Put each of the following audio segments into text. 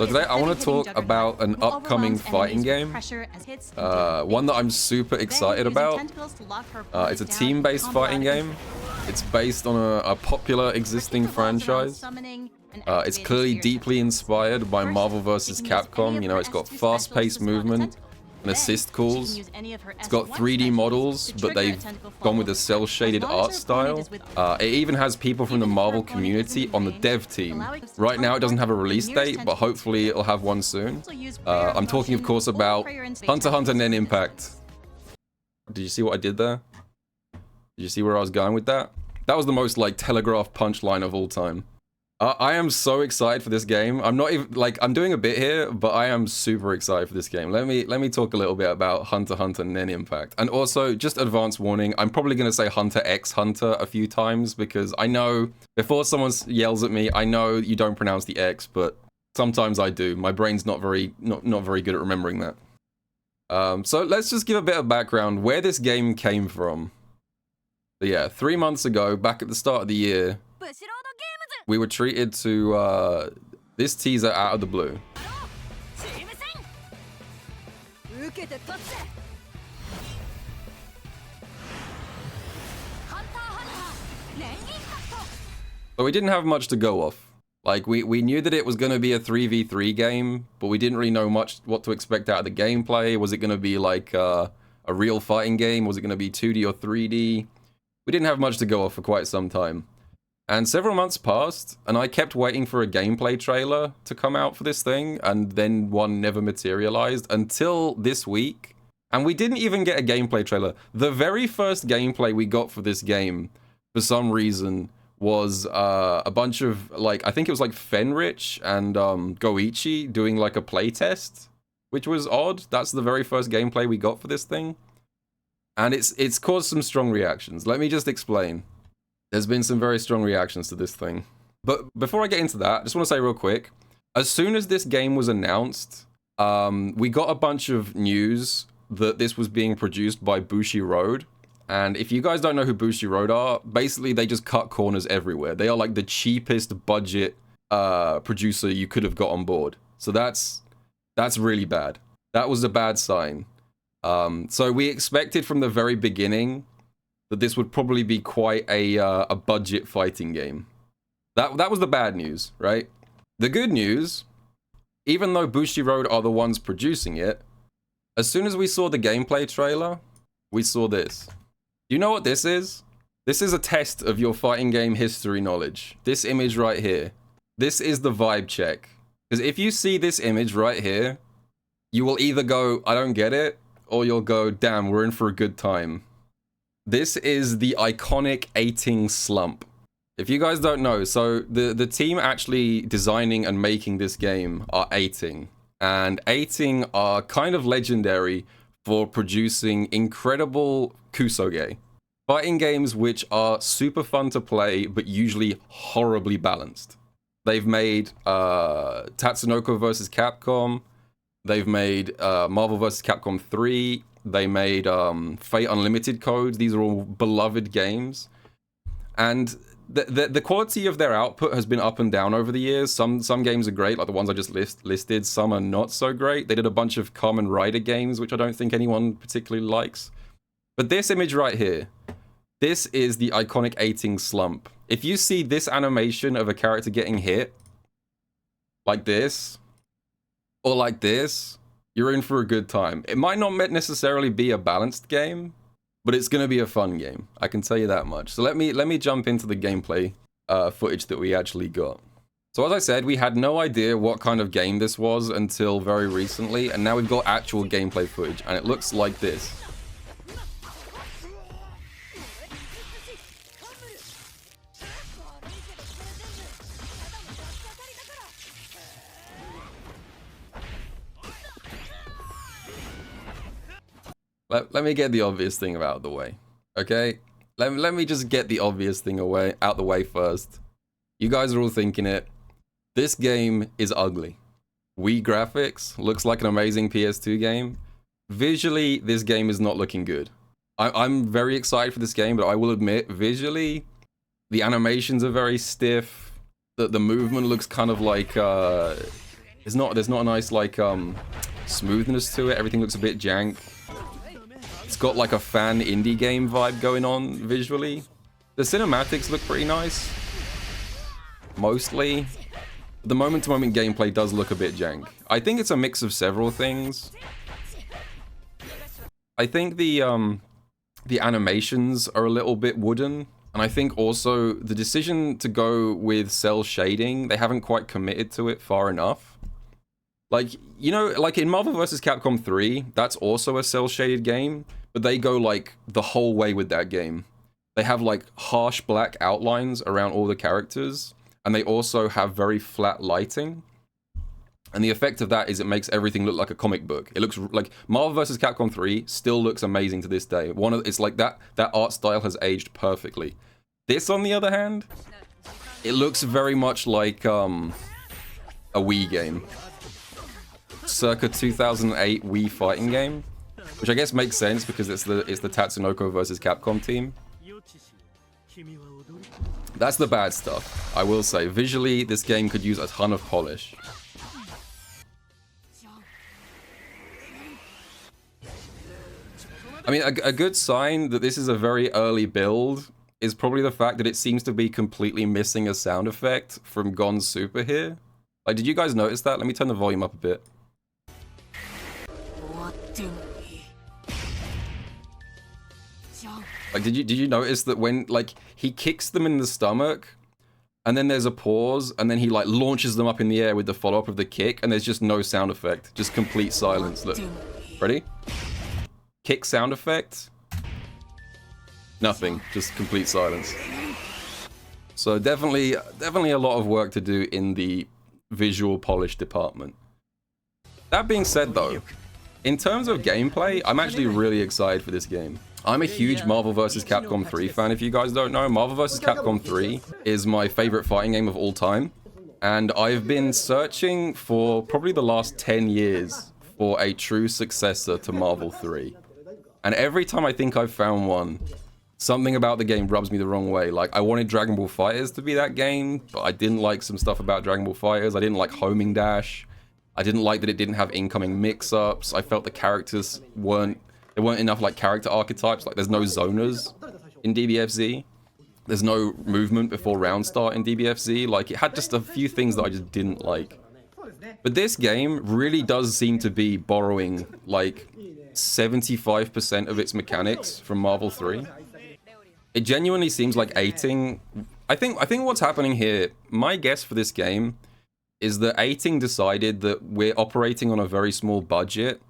So today I want to talk about an upcoming fighting game, one that I'm super excited about. It's a team-based fighting game. It's based on a popular existing franchise. It's clearly deeply inspired by Marvel vs. Capcom. You know, it's got fast-paced movement and assist calls. It's got 3D models, but they've gone with a cel-shaded art style. It even has people from the Marvel community on the dev team. Right now it doesn't have a release date, but hopefully it'll have one soon. I'm talking, of course, about Hunter x Hunter Nen Impact. Did you see what I did there? Did you see where I was going with that? That was the most, like, telegraphed punchline of all time. I am so excited for this game. I'm not even, like, I'm doing a bit here, but I am super excited for this game. Let me talk a little bit about Hunter x Hunter Nen Impact. And also, just advance warning, I'm probably going to say Hunter x Hunter a few times, because I know, before someone yells at me, I know you don't pronounce the X, but sometimes I do. My brain's not very good at remembering that. So let's just give a bit of background where this game came from. So yeah, 3 months ago, back at the start of the year, we were treated to this teaser out of the blue. So we didn't have much to go off. Like, we knew that it was going to be a 3v3 game, but we didn't really know much what to expect out of the gameplay. Was it going to be like a real fighting game? Was it going to be 2D or 3D? We didn't have much to go off for quite some time. And several months passed, and I kept waiting for a gameplay trailer to come out for this thing, and then one never materialized until this week. And we didn't even get a gameplay trailer. The very first gameplay we got for this game, for some reason, was a bunch of, like, I think it was like Fenrich and Goichi doing like a playtest, which was odd. That's the very first gameplay we got for this thing. And it's caused some strong reactions. Let me just explain. There's been some very strong reactions to this thing. But before I get into that, I just want to say real quick, as soon as this game was announced, we got a bunch of news that this was being produced by Bushiroad. And if you guys don't know who Bushiroad are, basically they just cut corners everywhere. They are like the cheapest budget producer you could have got on board. So that's really bad. That was a bad sign. So we expected from the very beginning that this would probably be quite a budget fighting game. That was the bad news, right? The good news, even though Bushiroad are the ones producing it, as soon as we saw the gameplay trailer, we saw this. You know what this is? This is a test of your fighting game history knowledge. This image right here. This is the vibe check. Because if you see this image right here, you will either go, I don't get it, or you'll go, damn, we're in for a good time. This is the iconic 8-ing slump. If you guys don't know, so the team actually designing and making this game are 8-ing. And 8-ing are kind of legendary for producing incredible kusoge. Fighting games which are super fun to play, but usually horribly balanced. They've made Tatsunoko vs. Capcom. They've made Marvel vs. Capcom 3. They made Fate Unlimited codes. These are all beloved games. And the quality of their output has been up and down over the years. Some games are great, like the ones I just listed. Some are not so great. They did a bunch of Kamen Rider games, which I don't think anyone particularly likes. But this image right here, this is the iconic 8-ing slump. If you see this animation of a character getting hit, like this, or like this, you're in for a good time. It might not necessarily be a balanced game, but it's going to be a fun game. I can tell you that much. So let me jump into the gameplay footage that we actually got. So as I said, we had no idea what kind of game this was until very recently, and now we've got actual gameplay footage, and it looks like this. Let me get the obvious thing out of the way, okay? Let me just get the obvious thing out the way first. You guys are all thinking it. This game is ugly. Wii graphics, looks like an amazing PS2 game. Visually, this game is not looking good. I'm very excited for this game, but I will admit, visually, the animations are very stiff. The movement looks kind of like There's not a nice like smoothness to it. Everything looks a bit jank. It's got like a fan indie game vibe going on visually. The cinematics look pretty nice. Mostly. The moment-to-moment gameplay does look a bit jank. I think it's a mix of several things. I think the animations are a little bit wooden. And I think also the decision to go with cell shading, they haven't quite committed to it far enough. Like, you know, like in Marvel vs. Capcom 3, that's also a cell-shaded game, but they go, like, the whole way with that game. They have, like, harsh black outlines around all the characters, and they also have very flat lighting. And the effect of that is it makes everything look like a comic book. It looks like Marvel vs. Capcom 3 still looks amazing to this day. It's like that art style has aged perfectly. This, on the other hand, it looks very much like a Wii game. Circa 2008 Wii fighting game, which I guess makes sense because it's the Tatsunoko versus Capcom team. That's the bad stuff, I will say. Visually, this game could use a ton of polish. I mean, a good sign that this is a very early build is probably the fact that it seems to be completely missing a sound effect from Gon's Super here. Like, did you guys notice that? Let me turn the volume up a bit. Like, did you notice that when, like, he kicks them in the stomach, and then there's a pause, and then he, like, launches them up in the air with the follow-up of the kick, and there's just no sound effect. Just complete silence. Look. Ready? Kick sound effect. Nothing. Just complete silence. So definitely a lot of work to do in the visual polish department. That being said, though, in terms of gameplay, I'm actually really excited for this game. I'm a huge Marvel vs. Capcom 3 fan, if you guys don't know. Marvel vs. Capcom 3 is my favorite fighting game of all time. And I've been searching for probably the last 10 years for a true successor to Marvel 3. And every time I think I've found one, something about the game rubs me the wrong way. Like, I wanted Dragon Ball FighterZ to be that game, but I didn't like some stuff about Dragon Ball FighterZ. I didn't like homing dash. I didn't like that it didn't have incoming mix-ups. I felt the characters there weren't enough, like, character archetypes. Like, there's no zoners in DBFZ. There's no movement before round start in DBFZ. Like, it had just a few things that I just didn't like. But this game really does seem to be borrowing, like, 75% of its mechanics from Marvel 3. It genuinely seems like Eighting... I think what's happening here, my guess for this game, is that Eighting decided that we're operating on a very small budget.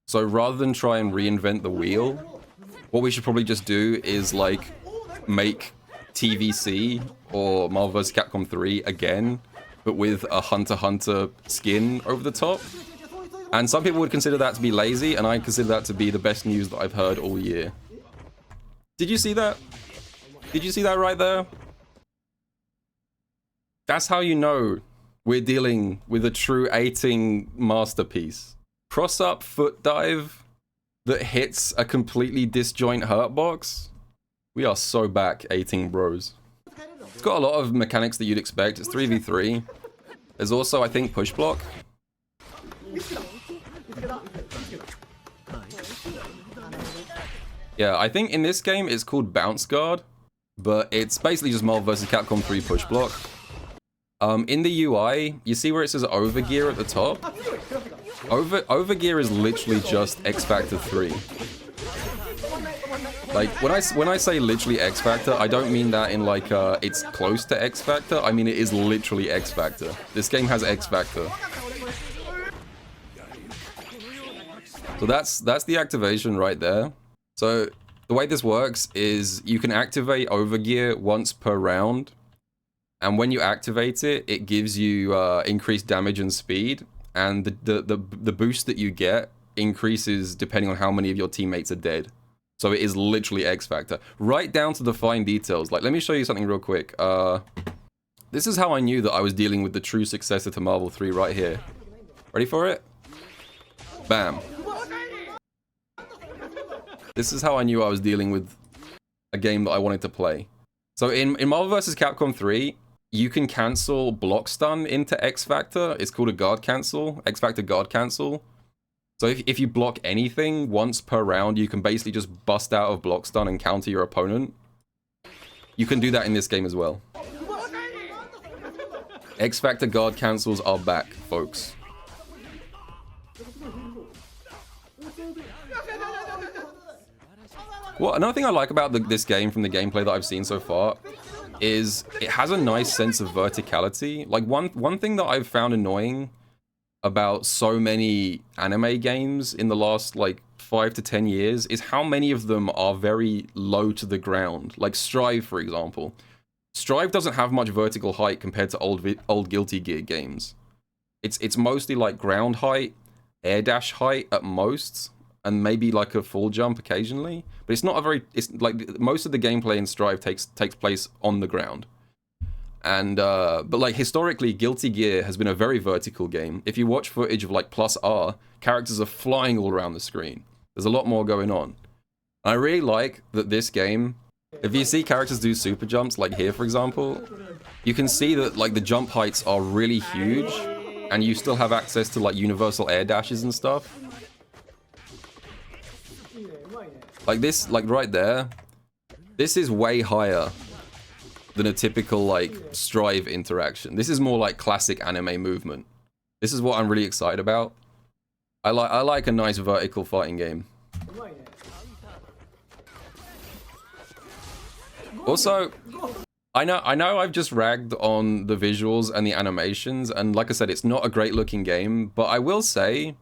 So rather than try and reinvent the wheel, what we should probably just do is, like, make TVC or Marvel vs. Capcom 3 again, but with a Hunter x Hunter skin over the top. And some people would consider that to be lazy, and I consider that to be the best news that I've heard all year. Did you see that? Did you see that right there? That's how you know we're dealing with a true Eighting masterpiece. Cross-up foot dive that hits a completely disjoint hurtbox. We are so back, Eighting bros. It's got a lot of mechanics that you'd expect. It's 3v3. There's also, I think, push block. Yeah, I think in this game it's called bounce guard, but it's basically just Marvel vs. Capcom 3 push block. In the UI, you see where it says overgear at the top? Overgear is literally just X Factor 3. Like, when I say literally X Factor, I don't mean that in like, it's close to X Factor. I mean it is literally X Factor. This game has X Factor. So that's the activation right there. So the way this works is you can activate overgear once per round. And when you activate it, it gives you increased damage and speed. And the boost that you get increases depending on how many of your teammates are dead. So it is literally X Factor. Right down to the fine details. Like, let me show you something real quick. This is how I knew that I was dealing with the true successor to Marvel 3 right here. Ready for it? Bam. This is how I knew I was dealing with a game that I wanted to play. So in Marvel vs. Capcom 3, you can cancel block stun into X Factor. It's called a guard cancel, X Factor guard cancel. So if you block anything once per round, you can basically just bust out of block stun and counter your opponent. You can do that in this game as well. X Factor guard cancels are back, folks. Well, another thing I like about this game from the gameplay that I've seen so far is it has a nice sense of verticality. Like one thing that I've found annoying about so many anime games in the last like 5 to 10 years is how many of them are very low to the ground. Like Strive, for example. Strive doesn't have much vertical height compared to old Guilty Gear games. It's mostly like ground height, air dash height at most, and maybe like a full jump occasionally. But it's not a very, it's like most of the gameplay in Strive takes place on the ground. And but like historically, Guilty Gear has been a very vertical game. If you watch footage of like plus R, characters are flying all around the screen. There's a lot more going on. I really like that this game, if you see characters do super jumps, like here for example, you can see that like the jump heights are really huge, and you still have access to like universal air dashes and stuff. Like this, like right there, this is way higher than a typical like Strive interaction. This is more like classic anime movement. This is what I'm really excited about. I like a nice vertical fighting game. Also, I know I've just ragged on the visuals and the animations, and like I said, it's not a great looking game, but I will say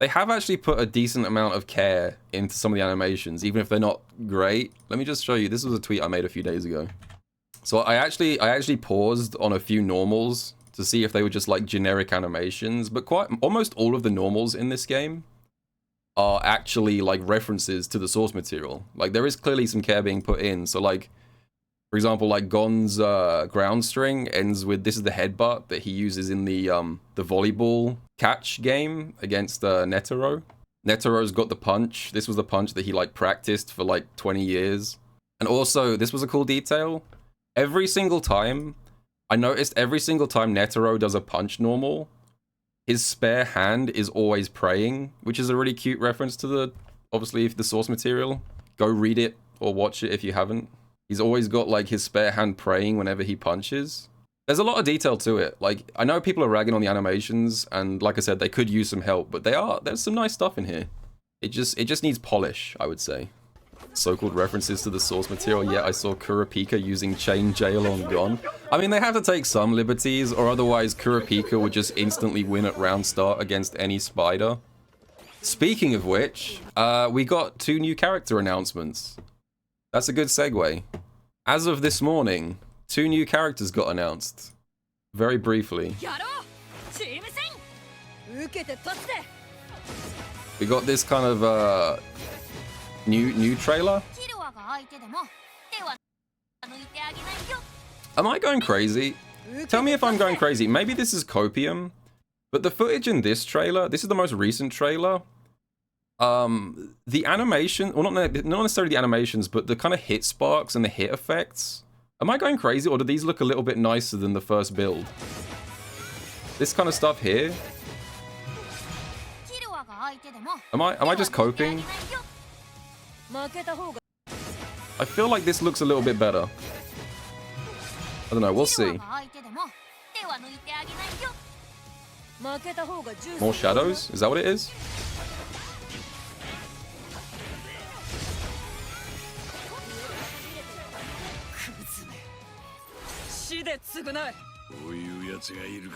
they have actually put a decent amount of care into some of the animations, even if they're not great. Let me just show you. This was a tweet I made a few days ago. So I actually paused on a few normals to see if they were just like generic animations, but almost all of the normals in this game are actually like references to the source material. Like there is clearly some care being put in. So like, for example, like Gon's ground string ends with, this is the headbutt that he uses in the volleyball catch game against Netero. Netero's got the punch. This was the punch that he like practiced for like 20 years. And also, this was a cool detail. Every single time, I noticed every single time Netero does a punch normal, his spare hand is always praying, which is a really cute reference to the, obviously, the source material. Go read it or watch it if you haven't. He's always got like his spare hand praying whenever he punches. There's a lot of detail to it. Like, I know people are ragging on the animations, and like I said, they could use some help, but there's some nice stuff in here. It just needs polish, I would say. So-called references to the source material. Yeah, I saw Kurapika using Chain Jail on Gon. I mean, they have to take some liberties, or otherwise Kurapika would just instantly win at round start against any spider. Speaking of which, we got 2 new character announcements. That's a good segue. As of this morning, 2 new characters got announced. Very briefly. We got this kind of new trailer. Am I going crazy? Tell me if I'm going crazy. Maybe this is copium, but the footage in this trailer, this is the most recent trailer. The animation, well, not necessarily the animations, but the kind of hit sparks and the hit effects. Am I going crazy, or do these look a little bit nicer than the first build? This kind of stuff here. Am I just coping? I feel like this looks a little bit better. I don't know, we'll see. More shadows? Is that what it is?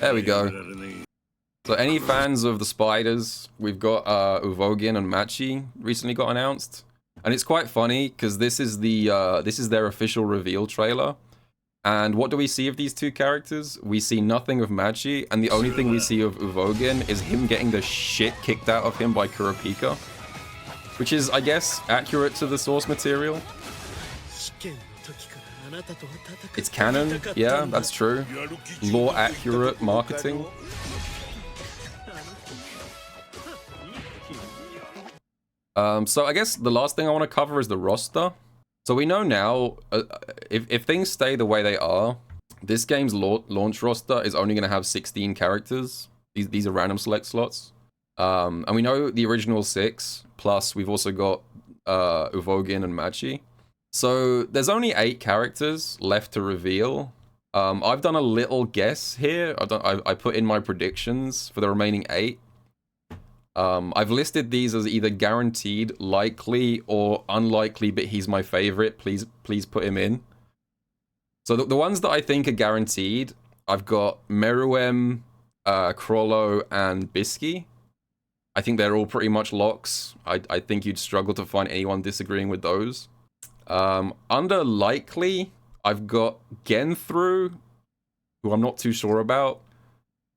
There we go. So any fans of the spiders, we've got Uvogin and Machi recently got announced. And it's quite funny because this is their official reveal trailer. And what do we see of these 2 characters? We see nothing of Machi, and the only thing we see of Uvogin is him getting the shit kicked out of him by Kurapika. Which is, I guess, accurate to the source material. It's canon, yeah, that's true. Lore accurate marketing. So I guess the last thing I want to cover is the roster. So we know now, if things stay the way they are, This game's launch roster is only going to have 16 characters. These are random select slots. And we know the original 6, plus we've also got Uvogin and Machi. So there's only 8 characters left to reveal. I've done a little guess here. I put in my predictions for the remaining 8. I've listed these as either guaranteed, likely, or unlikely, but he's my favorite. Please put him in. So the ones that I think are guaranteed, I've got Meruem, Krollo, and Bisky. I think they're all pretty much locks. I think you'd struggle to find anyone disagreeing with those. Under likely, I've got Genthru, who I'm not too sure about.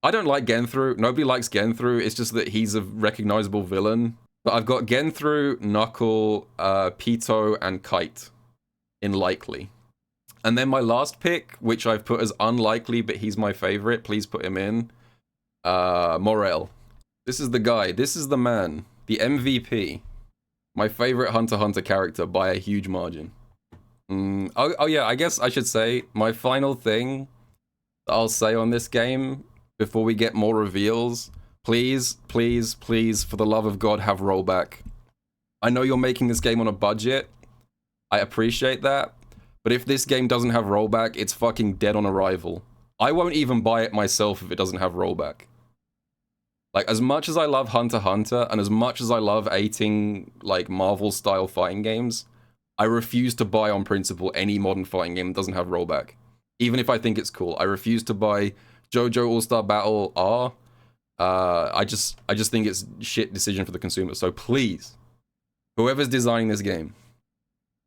I don't like Genthru. Nobody likes Genthru. It's just that he's a recognizable villain. But I've got Genthru, Knuckle, Pito, and Kite in likely. And then my last pick, which I've put as unlikely, but he's my favorite. Please put him in. Morel. This is the guy. This is the man. The MVP. My favorite Hunter x Hunter character by a huge margin. Oh yeah, I guess I should say my final thing that I'll say on this game before we get more reveals. Please, please, please, for the love of God, have rollback. I know you're making this game on a budget. I appreciate that. But if this game doesn't have rollback, it's fucking dead on arrival. I won't even buy it myself if it doesn't have rollback. Like, as much as I love Hunter x Hunter, and as much as I love 18, like, Marvel-style fighting games, I refuse to buy on principle any modern fighting game that doesn't have rollback. Even if I think it's cool. I refuse to buy JoJo All-Star Battle R. I just think it's a shit decision for the consumer. So please, whoever's designing this game,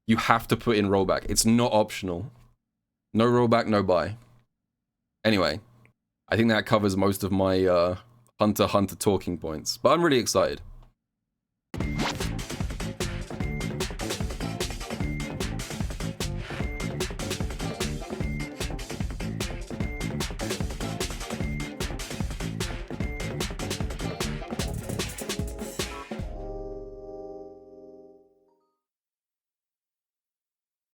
you have to put in rollback. It's not optional. No rollback, no buy. Anyway, I think that covers most of my Hunter x Hunter talking points. But I'm really excited.